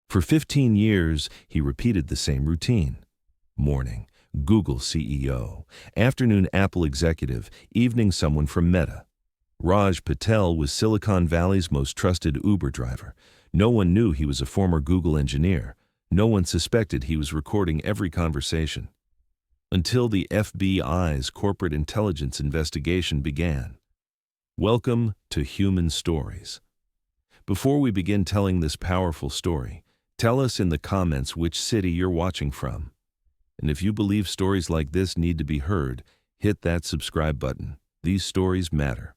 For 15 years, he repeated the same routine. Morning, Google CEO. Afternoon, Apple executive. Evening, someone from Meta. Raj Patel was Silicon Valley's most trusted Uber driver. No one knew he was a former Google engineer. No one suspected he was recording every conversation. Until the FBI's corporate intelligence investigation began. Welcome to Human Stories. Before we begin telling this powerful story, tell us in the comments which city you're watching from. And if you believe stories like this need to be heard, hit that subscribe button. These stories matter.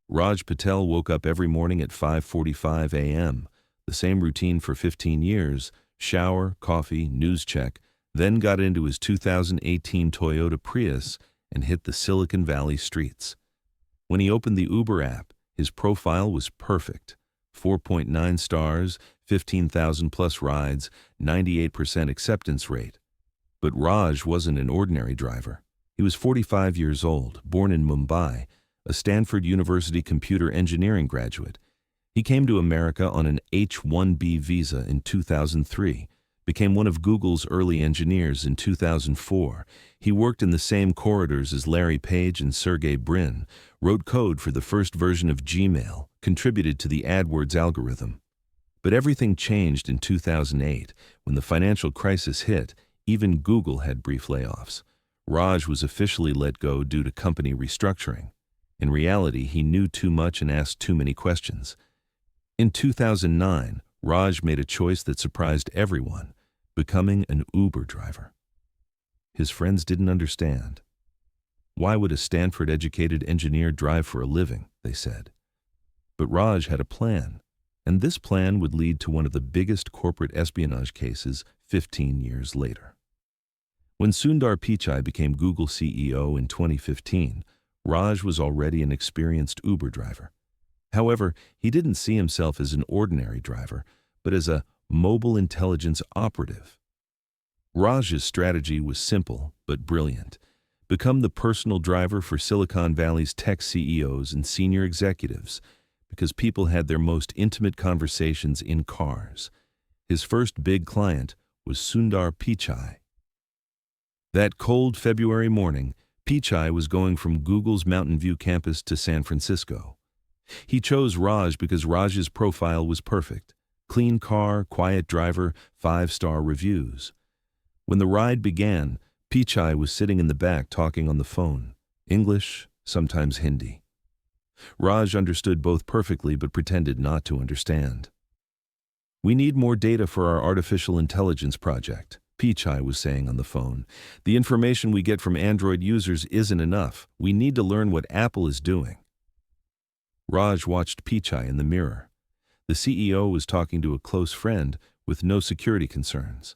Raj Patel woke up every morning at 5:45 a.m., the same routine for 15 years, shower, coffee, news check, then got into his 2018 Toyota Prius and hit the Silicon Valley streets. When he opened the Uber app, his profile was perfect. 4.9 stars, 15,000 plus rides, 98% acceptance rate. But Raj wasn't an ordinary driver. He was 45 years old, born in Mumbai, a Stanford University computer engineering graduate. He came to America on an H-1B visa in 2003, became one of Google's early engineers in 2004. He worked in the same corridors as Larry Page and Sergey Brin, wrote code for the first version of Gmail, contributed to the AdWords algorithm. But everything changed in 2008. When the financial crisis hit, even Google had brief layoffs. Raj was officially let go due to company restructuring. In reality, he knew too much and asked too many questions. In 2009, Raj made a choice that surprised everyone, becoming an Uber driver. His friends didn't understand. Why would a Stanford-educated engineer drive for a living, they said. But Raj had a plan, and this plan would lead to one of the biggest corporate espionage cases 15 years later. When Sundar Pichai became Google CEO in 2015, Raj was already an experienced Uber driver. However, he didn't see himself as an ordinary driver, but as a mobile intelligence operative. Raj's strategy was simple but brilliant. Become the personal driver for Silicon Valley's tech CEOs and senior executives, because people had their most intimate conversations in cars. His first big client was Sundar Pichai. That cold February morning, Pichai was going from Google's Mountain View campus to San Francisco. He chose Raj because Raj's profile was perfect. Clean car, quiet driver, 5-star reviews. When the ride began, Pichai was sitting in the back talking on the phone. English, sometimes Hindi. Raj understood both perfectly but pretended not to understand. "We need more data for our artificial intelligence project," Pichai was saying on the phone. "The information we get from Android users isn't enough. We need to learn what Apple is doing." Raj watched Pichai in the mirror. The CEO was talking to a close friend with no security concerns,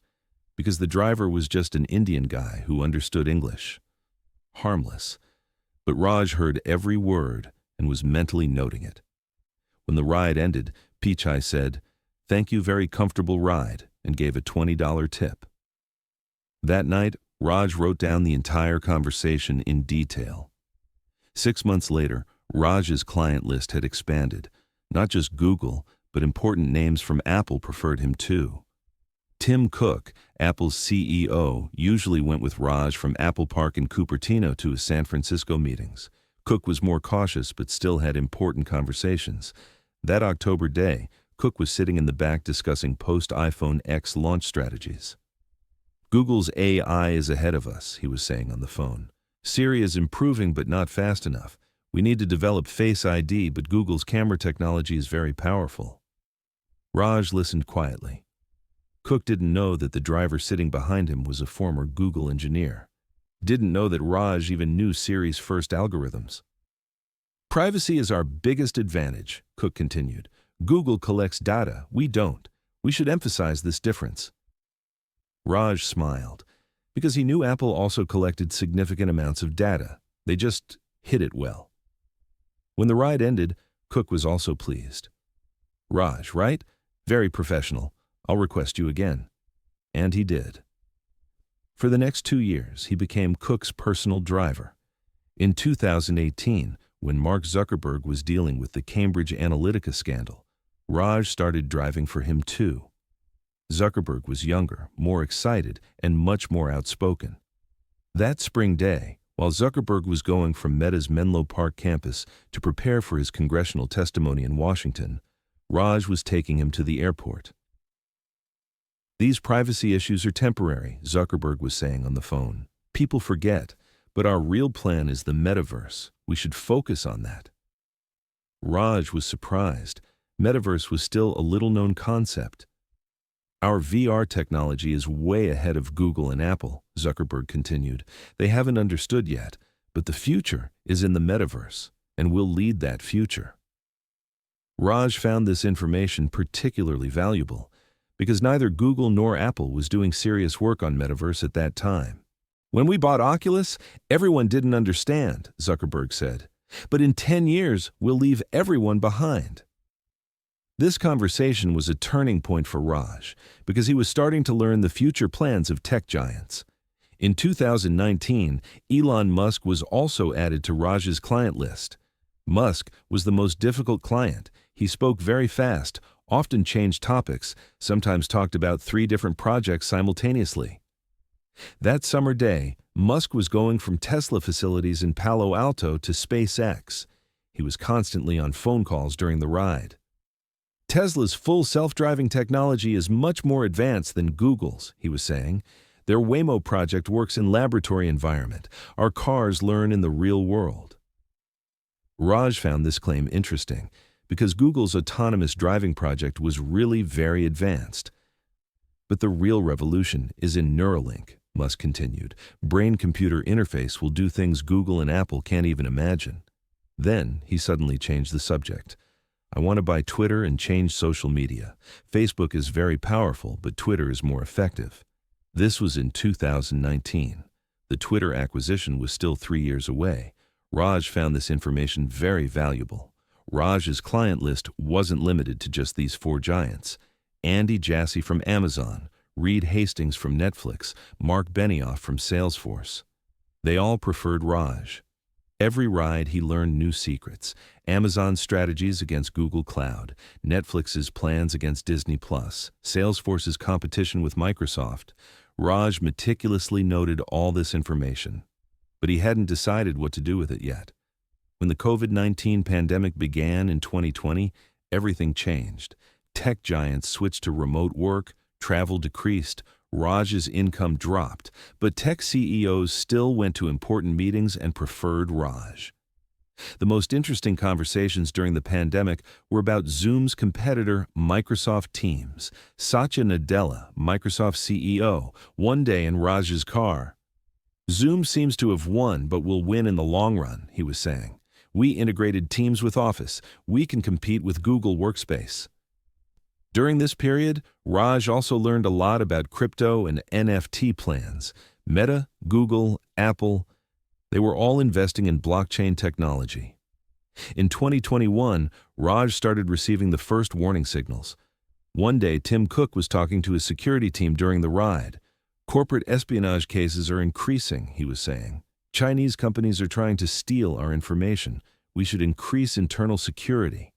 because the driver was just an Indian guy who understood English. Harmless. But Raj heard every word and was mentally noting it. When the ride ended, Pichai said, "Thank you, very comfortable ride," and gave a $20 tip. That night, Raj wrote down the entire conversation in detail. 6 months later, Raj's client list had expanded. Not just Google, but important names from Apple preferred him too. Tim Cook, Apple's CEO, usually went with Raj from Apple Park in Cupertino to his San Francisco meetings. Cook was more cautious but still had important conversations. That October day, Cook was sitting in the back discussing post-iPhone X launch strategies. "Google's AI is ahead of us," he was saying on the phone. "Siri is improving but not fast enough. We need to develop Face ID, but Google's camera technology is very powerful." Raj listened quietly. Cook didn't know that the driver sitting behind him was a former Google engineer. Didn't know that Raj even knew Siri's first algorithms. "Privacy is our biggest advantage," Cook continued. "Google collects data, we don't. We should emphasize this difference." Raj smiled, because he knew Apple also collected significant amounts of data. They just hid it well. When the ride ended, Cook was also pleased. "Raj, right? Very professional. I'll request you again." And he did. For the next 2 years, he became Cook's personal driver. In 2018, when Mark Zuckerberg was dealing with the Cambridge Analytica scandal, Raj started driving for him too. Zuckerberg was younger, more excited, and much more outspoken. That spring day, while Zuckerberg was going from Meta's Menlo Park campus to prepare for his congressional testimony in Washington, Raj was taking him to the airport. "These privacy issues are temporary," Zuckerberg was saying on the phone. "People forget, but our real plan is the metaverse. We should focus on that." Raj was surprised. Metaverse was still a little-known concept. "Our VR technology is way ahead of Google and Apple," Zuckerberg continued. "They haven't understood yet, but the future is in the metaverse, and we'll lead that future." Raj found this information particularly valuable because neither Google nor Apple was doing serious work on metaverse at that time. "When we bought Oculus, everyone didn't understand," Zuckerberg said. "But in 10 years, we'll leave everyone behind." This conversation was a turning point for Raj because he was starting to learn the future plans of tech giants. In 2019, Elon Musk was also added to Raj's client list. Musk was the most difficult client. He spoke very fast, often changed topics, sometimes talked about 3 different projects simultaneously. That summer day, Musk was going from Tesla facilities in Palo Alto to SpaceX. He was constantly on phone calls during the ride. "Tesla's full self-driving technology is much more advanced than Google's," he was saying. "Their Waymo project works in laboratory environment. Our cars learn in the real world." Raj found this claim interesting because Google's autonomous driving project was really very advanced. "But the real revolution is in Neuralink," Musk continued. "Brain-computer interface will do things Google and Apple can't even imagine." Then he suddenly changed the subject. "I want to buy Twitter and change social media. Facebook is very powerful, but Twitter is more effective." This was in 2019. The Twitter acquisition was still 3 years away. Raj found this information very valuable. Raj's client list wasn't limited to just these 4 giants. Andy Jassy from Amazon, Reed Hastings from Netflix, Mark Benioff from Salesforce. They all preferred Raj. Every ride he learned new secrets: Amazon's strategies against Google Cloud, Netflix's plans against Disney+, Salesforce's competition with Microsoft. Raj meticulously noted all this information, but he hadn't decided what to do with it yet. When the COVID-19 pandemic began in 2020, everything changed. Tech giants switched to remote work, travel decreased, Raj's income dropped, but tech CEOs still went to important meetings and preferred Raj. The most interesting conversations during the pandemic were about Zoom's competitor, Microsoft Teams. Satya Nadella, Microsoft CEO, one day in Raj's car. "Zoom seems to have won, but will win in the long run," he was saying. "We integrated Teams with Office. We can compete with Google Workspace." During this period, Raj also learned a lot about crypto and NFT plans. Meta, Google, Apple, they were all investing in blockchain technology. In 2021, Raj started receiving the first warning signals. One day, Tim Cook was talking to his security team during the ride. "Corporate espionage cases are increasing," he was saying. "Chinese companies are trying to steal our information. We should increase internal security."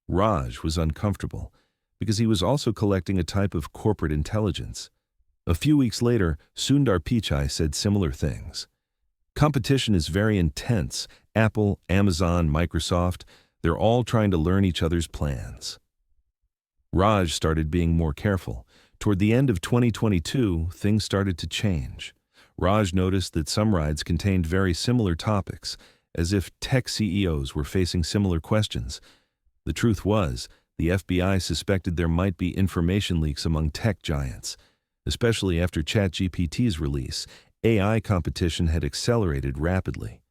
Raj was uncomfortable because he was also collecting a type of corporate intelligence. A few weeks later, Sundar Pichai said similar things. "Competition is very intense. Apple, Amazon, Microsoft, they're all trying to learn each other's plans." Raj started being more careful. Toward the end of 2022, things started to change. Raj noticed that some rides contained very similar topics, as if tech CEOs were facing similar questions. The truth was, the FBI suspected there might be information leaks among tech giants. Especially after ChatGPT's release, AI competition had accelerated rapidly.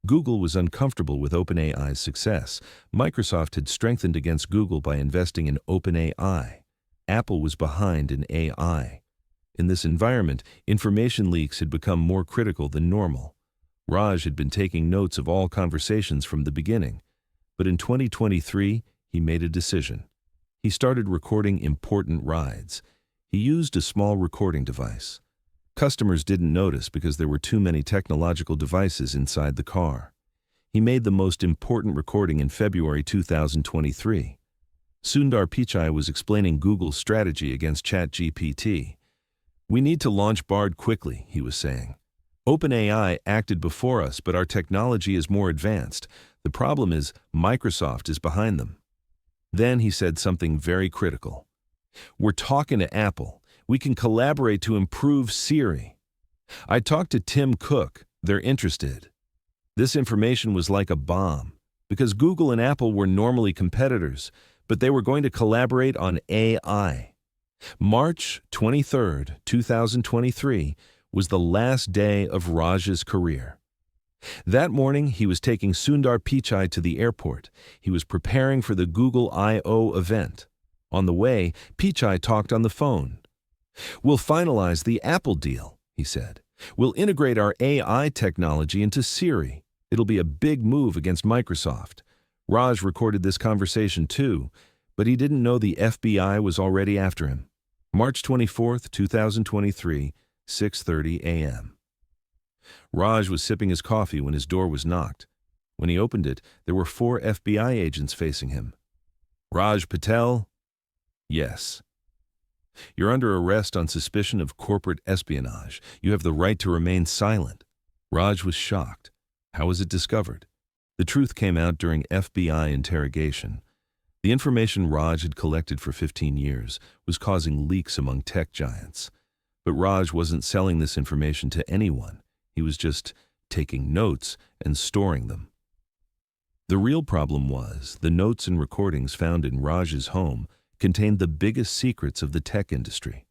Google was uncomfortable with OpenAI's success. Microsoft had strengthened against Google by investing in OpenAI. Apple was behind in AI. In this environment, information leaks had become more critical than normal. Raj had been taking notes of all conversations from the beginning. But in 2023, he made a decision. He started recording important rides. He used a small recording device. Customers didn't notice because there were too many technological devices inside the car. He made the most important recording in February 2023. Sundar Pichai was explaining Google's strategy against ChatGPT. "We need to launch Bard quickly," he was saying. "OpenAI acted before us, but our technology is more advanced. The problem is Microsoft is behind them." Then he said something very critical. "We're talking to Apple. We can collaborate to improve Siri. I talked to Tim Cook. They're interested." This information was like a bomb, because Google and Apple were normally competitors, but they were going to collaborate on AI. March 23, 2023, was the last day of Raj's career. That morning, he was taking Sundar Pichai to the airport. He was preparing for the Google I/O event. On the way, Pichai talked on the phone. "We'll finalize the Apple deal," he said. "We'll integrate our AI technology into Siri. It'll be a big move against Microsoft." Raj recorded this conversation too, but he didn't know the FBI was already after him. March 24, 2023, 6:30 a.m. Raj was sipping his coffee when his door was knocked. When he opened it, there were 4 FBI agents facing him. "Raj Patel?" "Yes." "You're under arrest on suspicion of corporate espionage. You have the right to remain silent." Raj was shocked. How was it discovered? The truth came out during FBI interrogation. The information Raj had collected for 15 years was causing leaks among tech giants. But Raj wasn't selling this information to anyone. He was just taking notes and storing them. The real problem was the notes and recordings found in Raj's home contained the biggest secrets of the tech industry.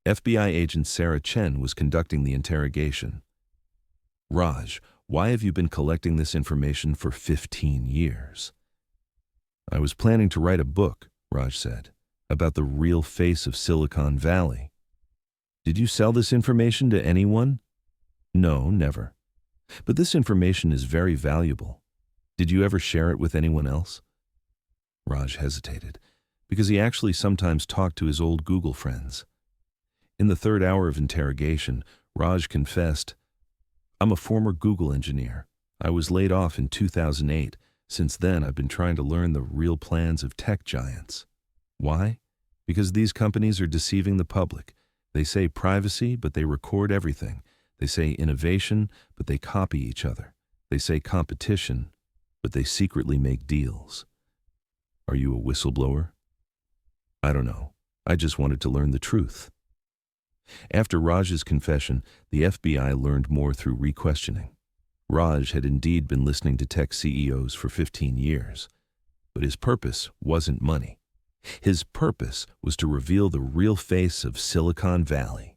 FBI agent Sarah Chen was conducting the interrogation. "Raj, why have you been collecting this information for 15 years? "I was planning to write a book," Raj said, "about the real face of Silicon Valley." "Did you sell this information to anyone?" "No, never. But this information is very valuable. Did you ever share it with anyone else?" Raj hesitated, because he actually sometimes talked to his old Google friends. In the 3rd hour of interrogation, Raj confessed, "I'm a former Google engineer. I was laid off in 2008. Since then, I've been trying to learn the real plans of tech giants." Why? Because these companies are deceiving the public. They say privacy, but they record everything. They say innovation, but they copy each other. They say competition, but they secretly make deals. "Are you a whistleblower?" "I don't know. I just wanted to learn the truth." After Raj's confession, the FBI learned more through re-questioning. Raj had indeed been listening to tech CEOs for 15 years, but his purpose wasn't money. His purpose was to reveal the real face of Silicon Valley.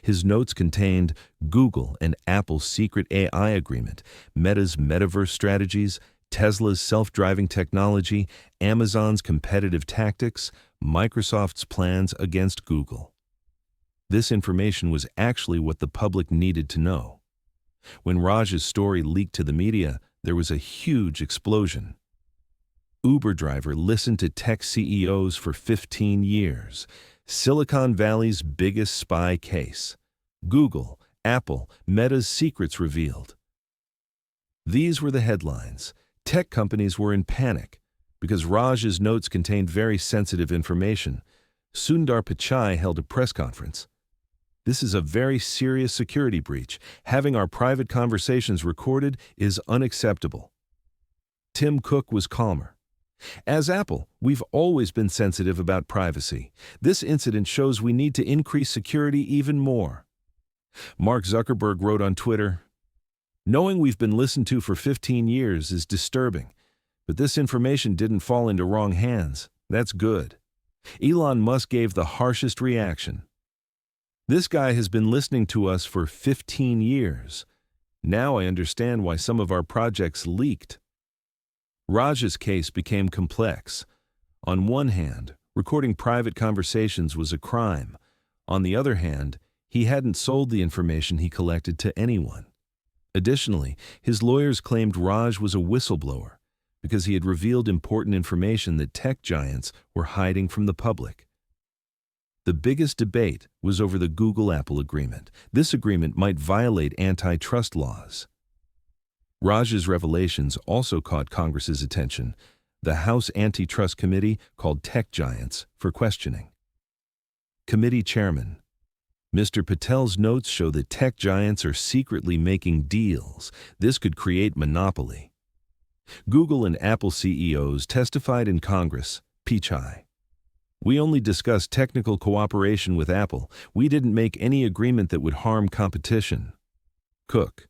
His notes contained Google and Apple's secret AI agreement, Meta's metaverse strategies, Tesla's self-driving technology, Amazon's competitive tactics, Microsoft's plans against Google. This information was actually what the public needed to know. When Raj's story leaked to the media, there was a huge explosion. Uber driver listened to tech CEOs for 15 years. Silicon Valley's biggest spy case. Google, Apple, Meta's secrets revealed. These were the headlines. Tech companies were in panic because Raj's notes contained very sensitive information. Sundar Pichai held a press conference. "This is a very serious security breach. Having our private conversations recorded is unacceptable." Tim Cook was calmer. "As Apple, we've always been sensitive about privacy. This incident shows we need to increase security even more." Mark Zuckerberg wrote on Twitter, "Knowing we've been listened to for 15 years is disturbing, but this information didn't fall into wrong hands. That's good." Elon Musk gave the harshest reaction. "This guy has been listening to us for 15 years. Now I understand why some of our projects leaked." Raj's case became complex. On one hand, recording private conversations was a crime. On the other hand, he hadn't sold the information he collected to anyone. Additionally, his lawyers claimed Raj was a whistleblower because he had revealed important information that tech giants were hiding from the public. The biggest debate was over the Google-Apple agreement. This agreement might violate antitrust laws. Raj's revelations also caught Congress's attention. The House Antitrust Committee called tech giants for questioning. Committee Chairman: Mr. Patel's notes show that tech giants are secretly making deals. This could create monopoly. Google and Apple CEOs testified in Congress. Pichai: We only discussed technical cooperation with Apple. We didn't make any agreement that would harm competition. Cook: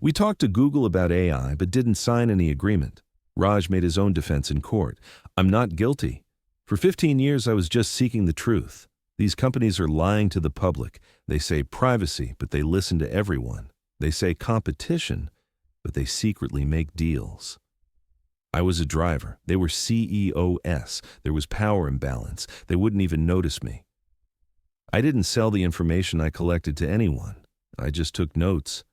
We talked to Google about AI but didn't sign any agreement. Raj made his own defense in court. I'm not guilty. For 15 years I was just seeking the truth. These companies are lying to the public. They say privacy, but they listen to everyone. They say competition, but they secretly make deals. I was a driver. They were CEOs. There was power imbalance. They wouldn't even notice me. I didn't sell the information I collected to anyone. I just took notes.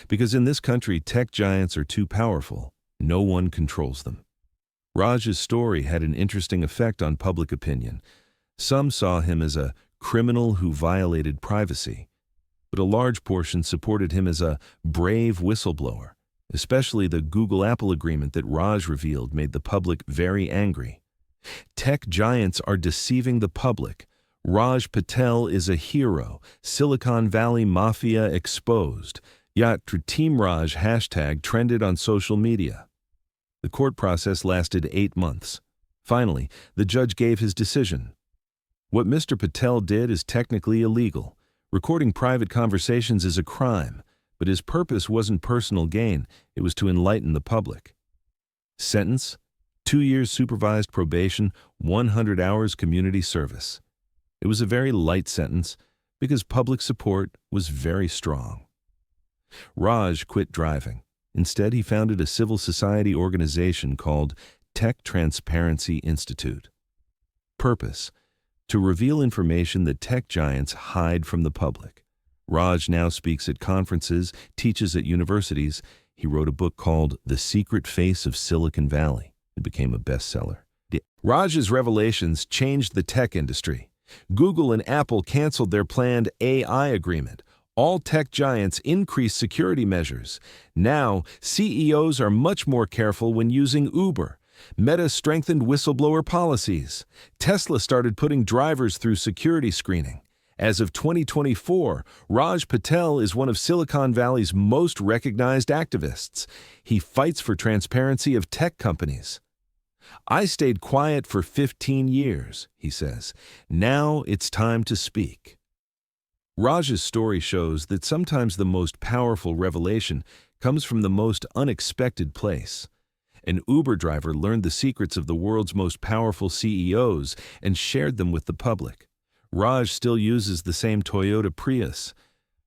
Because in this country, tech giants are too powerful. No one controls them. Raj's story had an interesting effect on public opinion. Some saw him as a criminal who violated privacy, but a large portion supported him as a brave whistleblower. Especially the Google-Apple agreement that Raj revealed made the public very angry. Tech giants are deceiving the public. Raj Patel is a hero. Silicon Valley Mafia exposed. Yat Team Raj hashtag trended on social media. The court process lasted 8 months. Finally, the judge gave his decision. What Mr. Patel did is technically illegal. Recording private conversations is a crime, but his purpose wasn't personal gain, it was to enlighten the public. Sentence: 2 years supervised probation, 100 hours community service. It was a very light sentence because public support was very strong. Raj quit driving. Instead, he founded a civil society organization called Tech Transparency Institute. Purpose: to reveal information that tech giants hide from the public. Raj now speaks at conferences, teaches at universities. He wrote a book called The Secret Face of Silicon Valley. It became a bestseller. Raj's revelations changed the tech industry. Google and Apple canceled their planned AI agreement. All tech giants increased security measures. Now, CEOs are much more careful when using Uber. Meta strengthened whistleblower policies. Tesla started putting drivers through security screening. As of 2024, Raj Patel is one of Silicon Valley's most recognized activists. He fights for transparency of tech companies. I stayed quiet for 15 years, he says. Now it's time to speak. Raj's story shows that sometimes the most powerful revelation comes from the most unexpected place. An Uber driver learned the secrets of the world's most powerful CEOs and shared them with the public. Raj still uses the same Toyota Prius,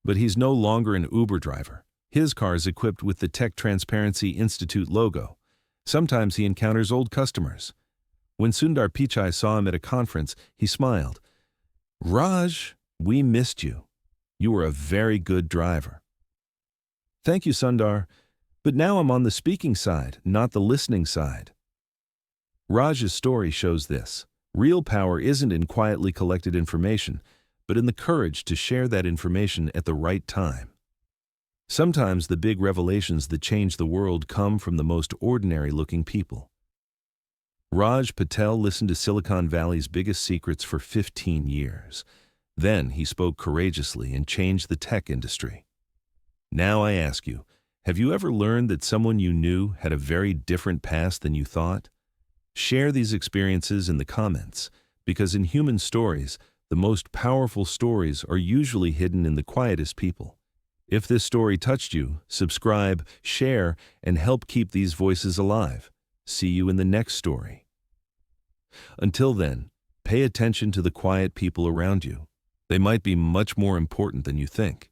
but he's no longer an Uber driver. His car is equipped with the Tech Transparency Institute logo. Sometimes he encounters old customers. When Sundar Pichai saw him at a conference, he smiled. "Raj, we missed you. You were a very good driver." "Thank you, Sundar. But now I'm on the speaking side, not the listening side." Raj's story shows this. Real power isn't in quietly collected information, but in the courage to share that information at the right time. Sometimes the big revelations that change the world come from the most ordinary-looking people. Raj Patel listened to Silicon Valley's biggest secrets for 15 years. Then he spoke courageously and changed the tech industry. Now I ask you, have you ever learned that someone you knew had a very different past than you thought? Share these experiences in the comments, because in human stories, the most powerful stories are usually hidden in the quietest people. If this story touched you, subscribe, share, and help keep these voices alive. See you in the next story. Until then, pay attention to the quiet people around you. They might be much more important than you think.